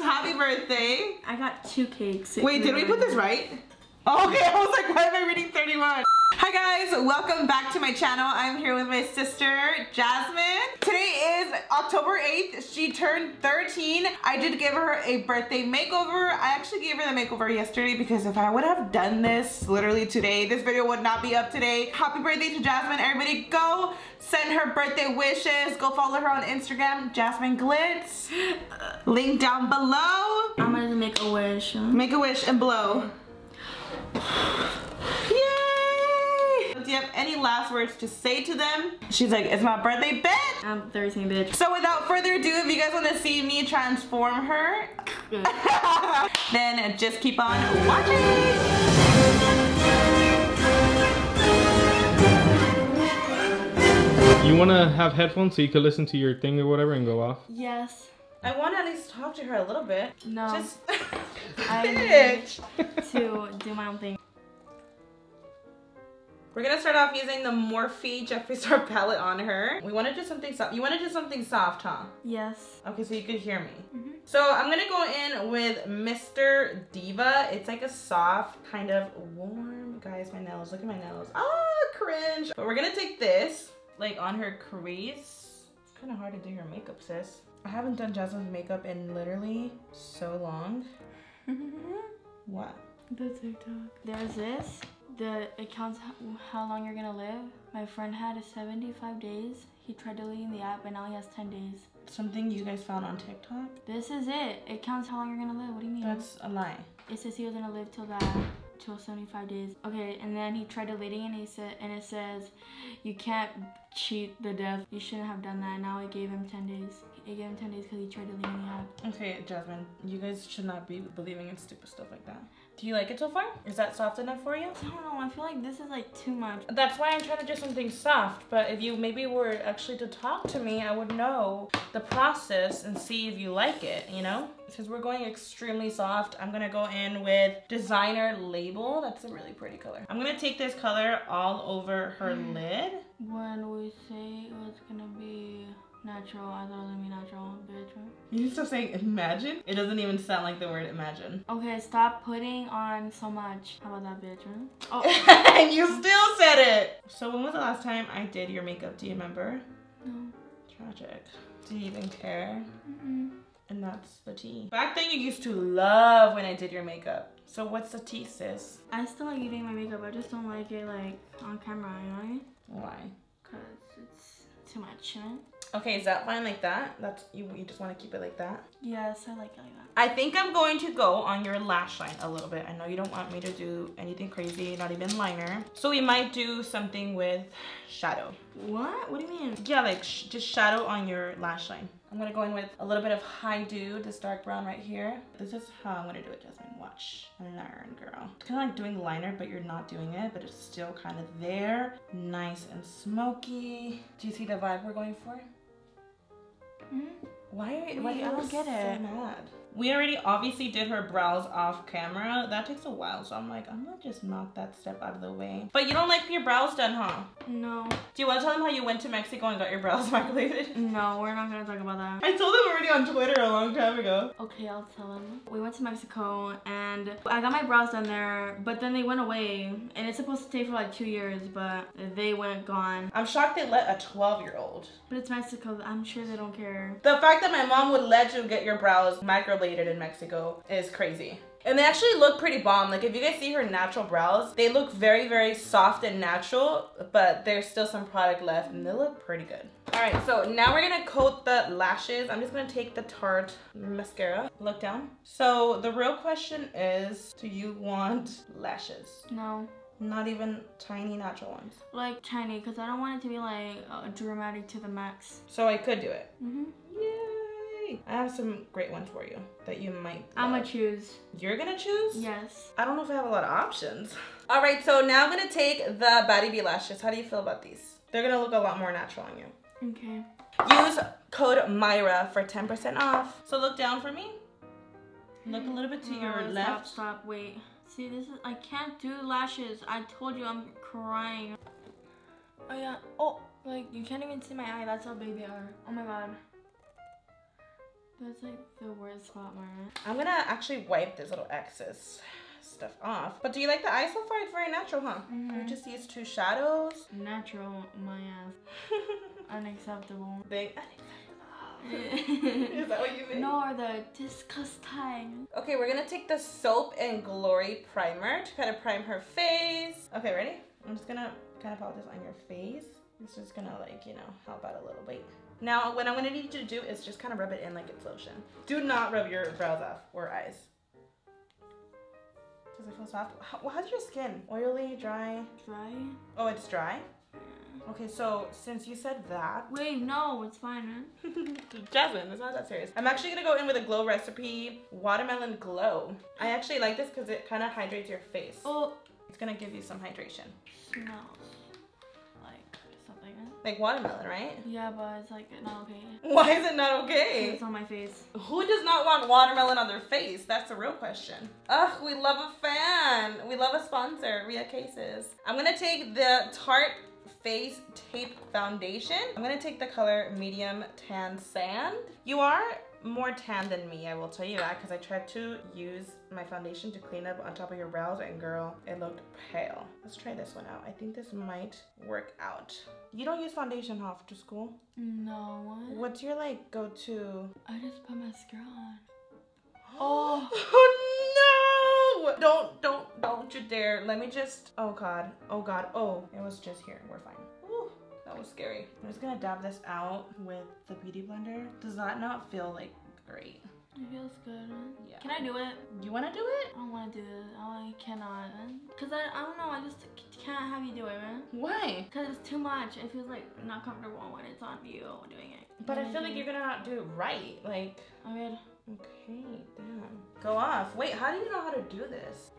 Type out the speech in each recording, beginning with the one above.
Happy birthday. I got 2 cakes. Wait, did we put this right? Oh, okay, I was like, why am I reading 31? Hi guys, welcome back to my channel. I'm here with my sister, Jasmine. Today is October 8th. She turned 13. I did give her a birthday makeover. I actually gave her the makeover yesterday because if I would have done this literally today, this video would not be up today. Happy birthday to Jasmine. Everybody go send her birthday wishes. Go follow her on Instagram, Jasmine Glitz. Link down below. I'm gonna make a wish. Make a wish and blow. Yay! Do you have any last words to say to them? She's like, it's my birthday, bitch! I'm 13, bitch. So without further ado, if you guys want to see me transform her, then just keep on watching! You want to have headphones so you can listen to your thing or whatever and go off? Yes. I want to at least talk to her a little bit. No. Just I bitch. to do my own thing. We're gonna start off using the Morphe Jeffree Star palette on her. We want to do something soft. You want to do something soft, huh? Yes. Okay, so you could hear me. So I'm gonna go in with Mr. Diva. It's like a soft, kind of warm. Guys, my nails. Look at my nails. Ah, cringe. But we're gonna take this, like on her crease. It's kind of hard to do your makeup, sis. I haven't done Jasmine's makeup in literally so long. What? The TikTok. There's this. It counts how long you're gonna live. My friend had 75 days. He tried deleting the app, and now he has 10 days. Something you guys found on TikTok? This is it. It counts how long you're gonna live. What do you mean? That's a lie. It says he was gonna live till 75 days. Okay, and then he tried deleting it, and it says you can't cheat the death. You shouldn't have done that. Now it gave him 10 days. It gave him 10 days because he tried deleting the app. Okay, Jasmine, you guys should not be believing in stupid stuff like that. Do you like it so far? Is that soft enough for you? I don't know. I feel like this is like too much. That's why I'm trying to do something soft. But if you maybe were actually to talk to me, I would know the process and see if you like it, you know? Because we're going extremely soft, I'm gonna go in with Designer Label. That's a really pretty color. I'm gonna take this color all over her lid. When we say it was gonna be natural, I thought it was gonna be natural, bitch. You stop saying imagine? It doesn't even sound like the word imagine. Okay, stop putting on so much. How about that, bitch? Oh. And you still said it! So when was the last time I did your makeup? Do you remember? No. Tragic. Do you even care? Mm-mm. And that's the tea. Back then you used to love when I did your makeup. So what's the tea, sis? I still like you doing my makeup. I just don't like it like on camera, you know what I mean? Why? Cause it's too much, you know? Okay, is that fine like that? That's you just want to keep it like that? Yes, I like it like that. I think I'm going to go on your lash line a little bit. I know you don't want me to do anything crazy, not even liner. So we might do something with shadow. What? What do you mean? Yeah, like just shadow on your lash line. I'm gonna go in with a little bit of High Dew, this dark brown right here. This is how I'm gonna do it, Jasmine. Watch. Learn, girl. It's kind of like doing liner, but you're not doing it, but it's still kind of there. Nice and smoky. Do you see the vibe we're going for? Why are you I don't get it. So mad? We already obviously did her brows off camera. That takes a while, so I'm like, I'm gonna just knock that step out of the way. But you don't like your brows done, huh? No. Do you want to tell them how you went to Mexico and got your brows microbladed? No, we're not gonna talk about that. I told them already on Twitter a long time ago. Okay, I'll tell them. We went to Mexico and I got my brows done there, but then they went away. And it's supposed to stay for like 2 years, but they went gone. I'm shocked they let a 12-year-old. But it's Mexico. I'm sure they don't care. The fact that my mom would let you get your brows microbladed in Mexico is crazy. And they actually look pretty bomb. Like if you guys see her natural brows, they look very, very soft and natural, but there's still some product left and they look pretty good. All right, so now we're gonna coat the lashes. I'm just gonna take the Tarte mascara. Look down. So the real question is, do you want lashes? No. Not even tiny natural ones? Like tiny, because I don't want it to be like dramatic to the max. So I could do it? Mm-hmm. Yay! I have some great ones for you that you might love. I'm gonna choose. You're gonna choose? Yes. I don't know if I have a lot of options. All right, so now I'm gonna take the Batty Bee lashes. How do you feel about these? They're gonna look a lot more natural on you. Okay. Use code Myra for 10% off. So look down for me. Look a little bit to your left. Stop, wait. See, this is, I can't do lashes. I told you I'm crying. Oh yeah, oh, Like, you can't even see my eye. That's how big they are. Oh my god. That's like the worst spot, Mara. I'm gonna actually wipe this little excess stuff off. But do you like the eye so far? It's very natural, huh? You just use 2 shadows. Natural, my ass. Unacceptable. Big unacceptable. Is that what you mean? No, or the disgusting. Okay, we're gonna take the Soap and Glory primer to kind of prime her face. Okay, ready? I'm just gonna kind of pop this on your face. It's just gonna, like, you know, help out a little bit. Now, what I'm gonna need you to do is just kind of rub it in like it's lotion. Do not rub your brows off or eyes. Does it feel soft? How's your skin? Oily, dry? Dry? Oh, it's dry? Okay, so since you said that. Wait, no, it's fine, man. Jasmine, it's not that serious. I'm actually gonna go in with a Glow Recipe Watermelon Glow. I actually like this because it kind of hydrates your face. Oh. It's gonna give you some hydration. Smells like something. Like watermelon, right? Yeah, but it's like not okay. Why is it not okay? It's on my face. Who does not want watermelon on their face? That's the real question. Ugh, we love a fan. We love a sponsor, Ria Cases. I'm gonna take the Tarte Face Tape Foundation. I'm gonna take the color Medium Tan Sand. You are more tan than me, I will tell you that, because I tried to use my foundation to clean up on top of your brows, and girl, it looked pale. Let's try this one out. I think this might work out. You don't use foundation off to school? No. What? What's your like go-to? I just put mascara on. Oh no! Don't you dare. Let me just, oh god, oh, it was just here. We're fine. Ooh, that was scary. I'm just gonna dab this out with the Beauty Blender. Does that not feel like great? It feels good. Yeah. Can I do it? You wanna do it? I don't wanna do it. I cannot. Cause I don't know, I just can't have you do it, man. Why? Cause it's too much. It feels like not comfortable when it's on you doing it. But I feel like you're gonna not do it right. Like, okay. Okay, damn. Go off. Wait, how do you know how to do this?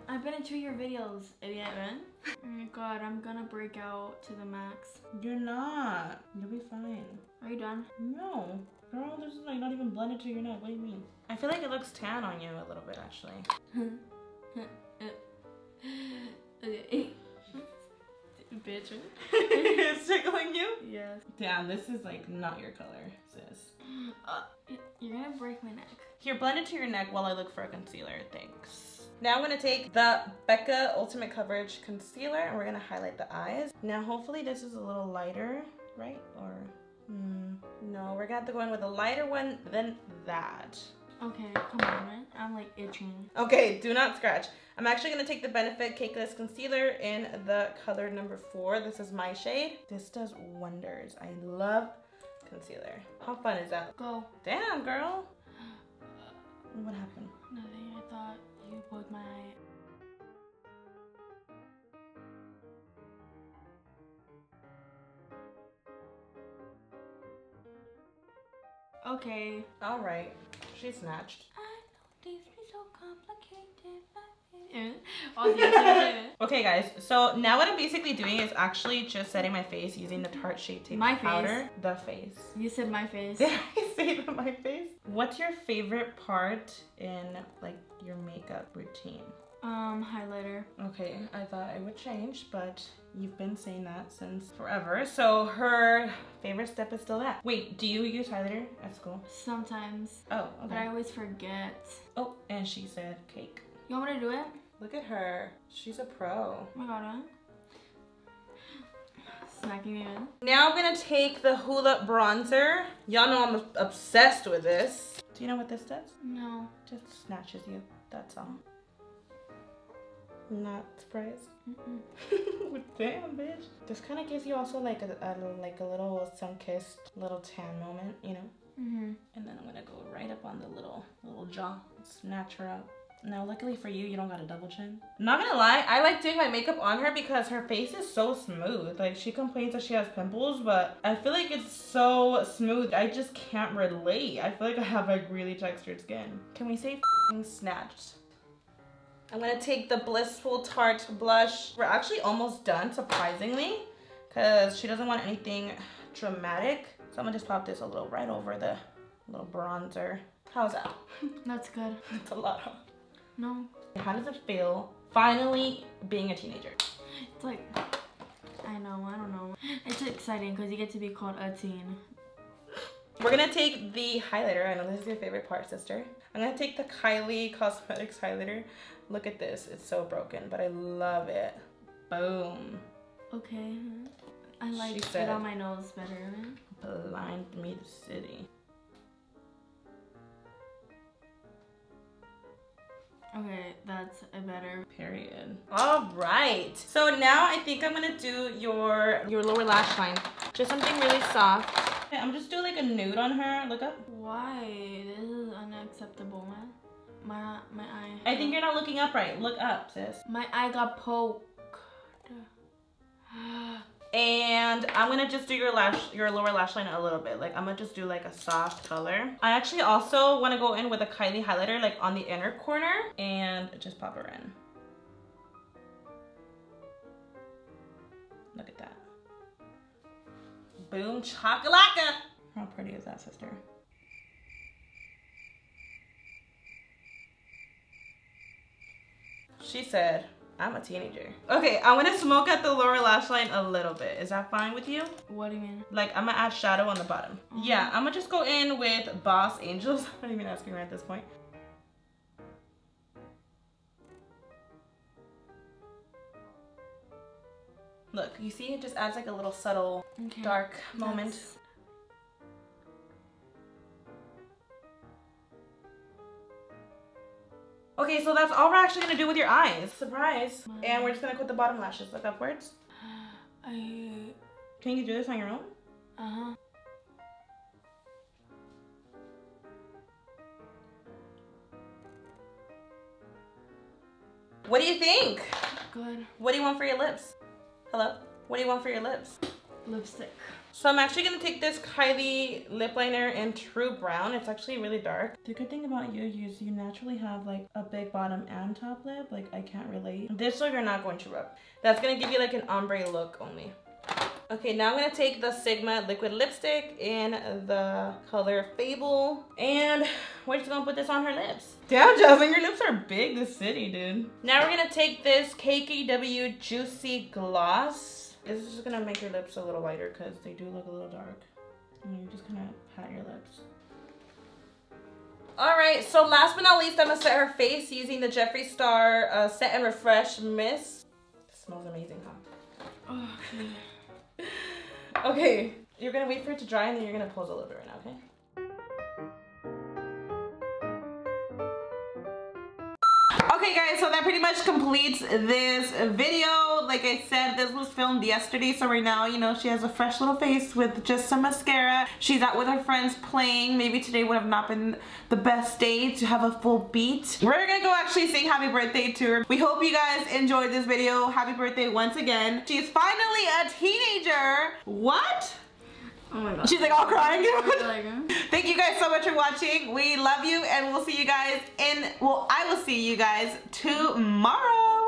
I've been in 2 of your videos, idiot, man. Oh my god, I'm gonna break out to the max. You're not. You'll be fine. Are you done? No. Girl, this is like not even blended to your neck. What do you mean? I feel like it looks tan on you a little bit, actually. Okay. Bitch. It's tickling you? Yes. Damn, this is like not your color, sis. You're gonna break my neck. Here, blend it to your neck while I look for a concealer. Thanks. Now I'm gonna take the Becca Ultimate Coverage Concealer and we're gonna highlight the eyes. Now hopefully this is a little lighter, right? Or, no, we're gonna have to go in with a lighter one than that. Okay, come on, man. I'm like itching. Okay, do not scratch. I'm actually gonna take the Benefit Cakeless Concealer in the color number 4. This is my shade. This does wonders. I love concealer. How fun is that? Go. Damn, girl. What happened? Nothing. I thought you poked my eye. Okay. All right. She snatched. I know these be so complicated. Oh, okay, guys. So now what I'm basically doing is actually just setting my face using the Tarte Shape Tape powder. Face. The face. You said my face. Did I say my face? What's your favorite part in like your makeup routine? Highlighter. Okay, I thought I would change, but you've been saying that since forever. So her favorite step is still that. Wait, do you use highlighter at school? Sometimes. Oh, okay. But I always forget. Oh, and she said cake. You want me to do it? Look at her. She's a pro. Oh my god, huh? Smacking me in. Now I'm gonna take the Hoola Bronzer. Y'all know I'm obsessed with this. Do you know what this does? No. Just snatches you, that's all. Not surprised? Damn, bitch. This kind of gives you also like a little sun-kissed little tan moment, you know? And then I'm gonna go right up on the little jaw, snatch her up. Now, luckily for you, you don't got a double chin. Not gonna lie, I like doing my makeup on her because her face is so smooth. Like, she complains that she has pimples, but I feel like it's so smooth. I just can't relate. I feel like I have like really textured skin. Can we say f***ing snatched? I'm gonna take the Blissful Tarte blush. We're actually almost done, surprisingly, because she doesn't want anything dramatic. So I'm gonna just pop this a little right over the little bronzer. How's that? That's good. It's a lot, huh? No. How does it feel finally being a teenager? It's like I know, I don't know. It's exciting because you get to be called a teen. We're gonna take the highlighter. I know this is your favorite part, sister. I'm gonna take the Kylie Cosmetics highlighter. Look at this. It's so broken, but I love it. Boom. Okay. I like it on my nose better. Blind me the city. Okay, that's a better. Period. All right. So now I think I'm gonna do your lower lash line. Just something really soft. Okay, I'm just doing like a nude on her. Look up. Why? This is unacceptable, man. My eye. I think you're not looking up right. Look up, sis. My eye got poked. And I'm gonna just do your lower lash line a little bit. Like I'm gonna just do like a soft color. I actually also wanna go in with a Kylie highlighter like on the inner corner and just pop her in. Look at that. Boom chakalaka. How pretty is that, sister? She said, I'm a teenager. Okay, I'm gonna smoke at the lower lash line a little bit. Is that fine with you? What do you mean? Like, I'm gonna add shadow on the bottom. Yeah, I'm gonna just go in with Boss Angels. I'm not even asking her at this point. Look, you see it just adds like a little subtle dark moment. Okay, so that's all we're actually gonna do with your eyes. Surprise. And we're just gonna put the bottom lashes. Look upwards. Can you do this on your own? Uh-huh. What do you think? Good. What do you want for your lips? Hello? What do you want for your lips? Lipstick. So I'm actually gonna take this Kylie lip liner in True Brown. It's actually really dark. The good thing about you is you naturally have like a big bottom and top lip. Like I can't relate. This one you're not going to rub. That's gonna give you like an ombre look only. Okay, now I'm gonna take the Sigma liquid lipstick in the color Fable. And we're just gonna put this on her lips. Damn, Jasmine, your lips are big this city, dude. Now we're gonna take this KKW Juicy Gloss. This is just gonna make your lips a little lighter because they do look a little dark. And you're just gonna pat your lips. All right, so last but not least, I'm gonna set her face using the Jeffree Star Set and Refresh Mist. It smells amazing, huh? Oh, Okay, you're gonna wait for it to dry and then you're gonna pose a little bit right now, okay? Okay guys, so that pretty much completes this video. Like I said, this was filmed yesterday, so right now, you know, she has a fresh little face with just some mascara. She's out with her friends playing. Maybe today would have not been the best day to have a full beat. We're gonna go actually sing happy birthday to her. We hope you guys enjoyed this video. Happy birthday once again. She's finally a teenager. What? oh my god. She's like all crying. Like, Thank you guys so much for watching. We love you and we'll see you guys I will see you guys tomorrow.